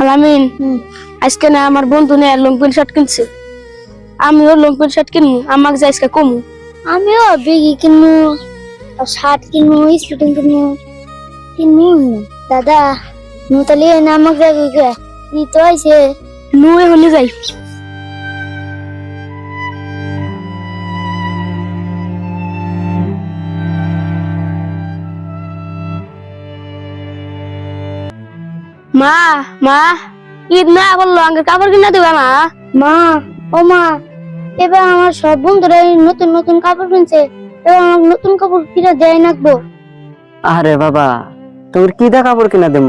আলামিন, আজকে না আমার বন্ধু নিয়ে লংপেন্ট শার্ট কিনছে। আমিও লংপেন্ট শার্ট কিনবো, আমাকে যাই আজকে কমু। আমিও বেগি কিনবো, শার্ট কিনবো, স্পোর্টিং কিনবো। দাদা তাহলে নামক যাবে ই তো আছে নুয়ে হলে যাই। মা মা, ঈদ না বললো আঙ্কেল কাপড় কিনা দেবে মা। মা। ও মা, এবার আমার সব বন্ধুরা নতুন নতুন কাপড় কিনছে, এবার আমার নতুন কাপড় কিনে দেয় নাকবো। আরে বাবা, তোমার কি দা কাপড় কিনা দেব?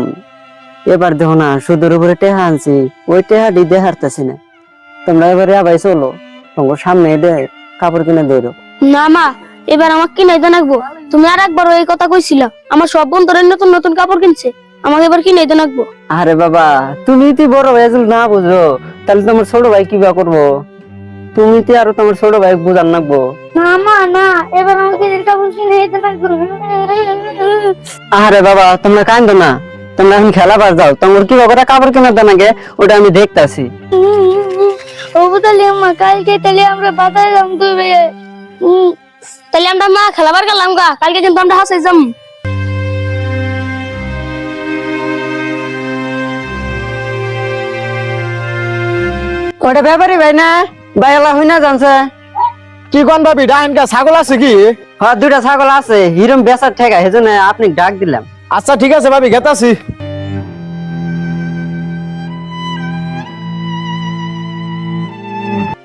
এবার দেখো না, সুদের উপরে টেহা আনছি, ওই টেহাটি দিয়ে হারতেছি না। তোমরা এবারে আবার চলো, তোমার সামনে কাপড় কিনা দেরো। না মা, এবার আমাকে কিনে দেন রাখবো। তুমি আর একবার এই কথা কইছিলা, আমার সব বন্ধুরা নতুন নতুন কাপড় কিনছে, আমাকে এবার কিনে দেন রাখবো। আরে বাবা, তুমি তো বড় ভাই না বুঝো, তাহলে তোমার ছোট ভাই কি বা করবো? তুমি তো আর তোমার ছোট ভাই বুঝান নাকবো। না মা না, এবার আমাকে কাপড় কিনে দিতে লাগবে। আরে বাবা, তোমরা কান্দো না, তোমরা এখন খেলা বাজ যাও। তোমার কি বাবা কাপড় কিনা দেন আগে, ওটা আমি দেখতাছি। ও তাহলে মা, কালকে তাহলে আমরা বাজারে যাম তুই। তাহলে আমরা মা খেলাবার গেলাম গা, কালকে কিন্তু আমরা হাসে যাম। ওটা ব্যাপারই ভাই না, বাইলা হই না জানছে। কি কোন ভাবি ডাইনকা ছাগল আছে কি? হ্যাঁ, দুইটা ছাগল আছে, হিরম বেচার ঠেকা, সেজন্য আপনি ডাক দিলাম। আচ্ছা ঠিক আছে ভাবি, গেতাছি।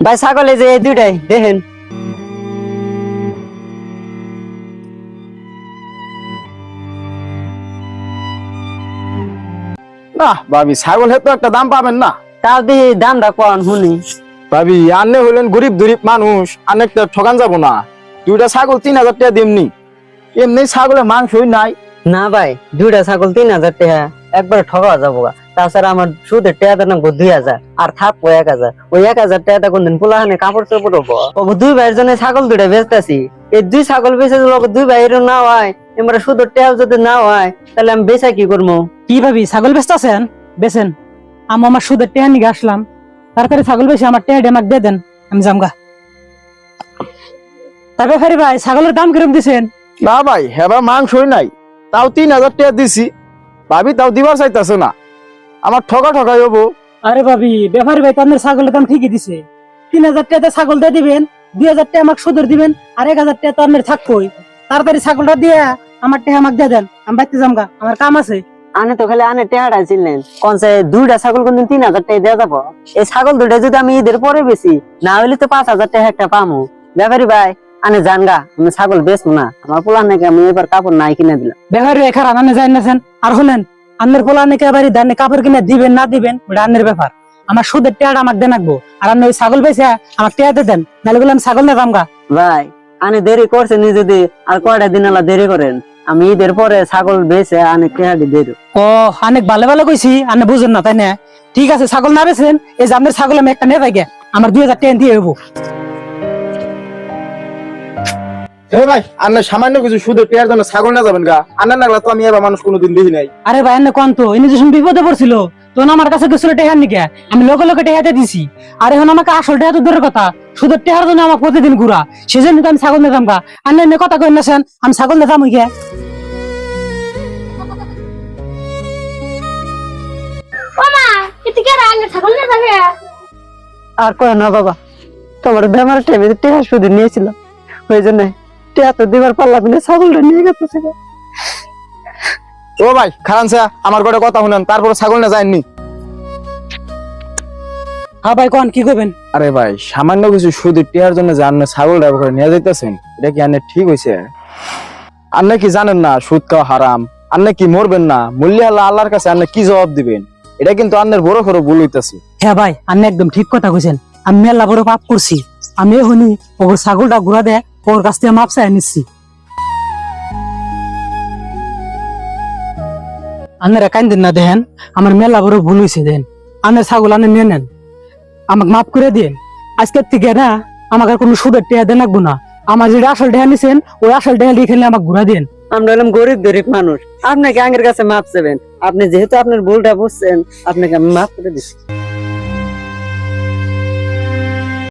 ভাই ছাগল এই যে এই দুইটাই দেখেন। না ভাবি, ছাগল হেতো একটা দাম পাবেন না। তাও দেখি দামটা কন শুনি। ভাবি আন্নে হইলেন গরিব দরিব মানুষ, অনেকটা ঠকান যাব না। দুইটা ছাগল 3000 টাকা দিমনি। এমনি ছাগলের মাংসই নাই। না ভাই, দুইটা ছাগল 3000 টাকা একবার ঠকা যাবো গা। তাছাড়া আমার সুদের টাকা নাম 2000, আর থাকবো 1000। ওই 1000 টাকা কোনদিন পোলাহানে কাপড় চোপড় হবো। দুই ভাইয়ের জন্য ছাগল দুইটা বেচতেছি। এই দুই ছাগল বেচে দুই ভাইয়েরও না হয়, এবার সুদের টাকা যদি না হয়, তাহলে আমি বেচা কি করবো? কি ভাবি ছাগল বেচতেছেন? বেচেন, আমি আমার সুদের টেহা নিয়ে আসলাম। তারপরে ছাগল বেশি আমার টেহাটি আমাকে দিয়ে দেন, আমি জামগা। তবে ফেরি ভাই, ছাগলের দাম কিরম দিছেন? না ভাই, হেবা মাংসই নাই, তাও 3000 টাকা দিছি। ভাবি তাও দিবার চাইতাছে না, আমার ঠকা ঠকাই হবো। আরে ভাবি, ব্যাপারী ভাই তো আপনার ছাগলের দাম ঠিকই দিছে। 3000 টাকা ছাগল দিয়ে দিবেন, 2000 টাকা আমাকে সুদের দিবেন, আর 1000 টাকা তো আপনার থাকবোই। তাড়াতাড়ি ছাগলটা দিয়ে আমার টেহা আমাকে দিয়ে দেন, আমি বাইতে জামগা, আমার কাম আছে। আনে তো খালি আনে টেহাটা ছিলেন কোন সে দুইটা ছাগল কোনদিন 3000 টাকা দেওয়া যাবো? এই ছাগল দুইটা যদি আমি ঈদের পরে বেশি না হইলে তো 5000 টাকা একটা পামু। ব্যাপারী ভাই আনে জানগা, আমি ছাগল বেচবো না। আমার পোলা নাকি আমি এবার কাপড় নাই কিনে দিলাম। ব্যাপারী ভাই খারাপ আনে যাই নাছেন। আর শুনেন, আপনার পোলা নাকি এবারে ধানে কাপড় কিনে দিবেন না দিবেন ওটা আন্নের ব্যাপার। আমার সুদের টেহাটা আমাকে দেন রাখবো, আর আপনি ওই ছাগল বেচে আমার টেহা দিয়ে দেন, নাহলে বলে আমি ছাগল না জামগা। ভাই আনে দেরি করছেন, যদি আর কয়টা দিন আলা দেরি করেন, আমি ঈদের পরে ছাগল বেচে আনে টেহাটি দেরি। ও অনেক ভালো ভালো কইছি, আপনি বুঝেন না তাই না? ঠিক আছে, ছাগল না বেছেন, এই যে আপনার ছাগল আমি একটা নিয়ে যাই, আমার 2000 টাকা দিয়ে হবো। হে ভাই, আন্নে সামান্য কিছু সুদের টাকার জন্য ছাগল না যাবেন গা? আন্নার নাগলা তো আমি এবার মানুষ কোনোদিন দেখি নাই। আরে ভাই এনে কোন তো ইনি যখন বিপদে পড়ছিল তখন আমার কাছে গেছিল টেহার নিকে, আমি লোকে লোকে টেহাতে দিছি। আর এখন আমাকে আসল টেহা তো দূরের কথা, সুদের টেহার জন্য আমার প্রতিদিন ঘুরা, সেজন্য তো আমি ছাগল নিতাম গা। আন্নে এনে কথা কই নাছেন, আমি ছাগল নিতাম হইকে। ও মা, এতে কি আর ছাগল না যাবে? আর কয় না বাবা, তোমার বেমার টাইমে টেহা শুধু নিয়েছিলাম, ওই জন্য টেহা তো দিবার পারলাম না, ছাগলটা নিয়ে গেছে। ও ভাই খারান সা, আমার গোটা কথা শুনেন, তারপরে ছাগল না যায়নি। হ্যাঁ ভাই কোন কি করবেন? আরে ভাই, সামান্য কিছু সুদের টাকার জন্য যে আপনি ছাগল ব্যবহার করে নিয়ে যাইতেছেন, এটা কি আনে ঠিক হয়েছে? আপনি কি জানেন না সুদ খাওয়া হারাম? আপনি কি মরবেন না, মূল্য আল্লাহর কাছে আপনি কি জবাব দিবেন? এটা কিন্তু আপনার বড় বড় ভুল হইতেছে। হ্যাঁ ভাই, আপনি একদম ঠিক কথা কইছেন। আমি মেলা বড় পাপ করছি। আমি এখনই ওর ছাগলটা ঘুরা দেয় ওর কাছ থেকে মাপ চাই নিচ্ছি। আপনারা কান্দেন না, দেখেন আমার মেলা বড় ভুল হয়েছে। দেন আপনার ছাগল আনে নিয়ে নেন, আমাকে মাফ করে দিন। আজকের থেকে না আমাকে আর কোনো সুদের টেহা দেন রাখবো না। আমার যেটা আসল টেহা নিছেন ওই আসল টেহা লিখে আমাকে ঘুরা দিন। আমরা হলাম গরিব গরিব মানুষ, আপনাকে আগের কাছে মাপ চাবেন। আপনি যেহেতু আপনার ভুলটা বুঝছেন, আপনাকে আমি মাফ করে দিচ্ছি।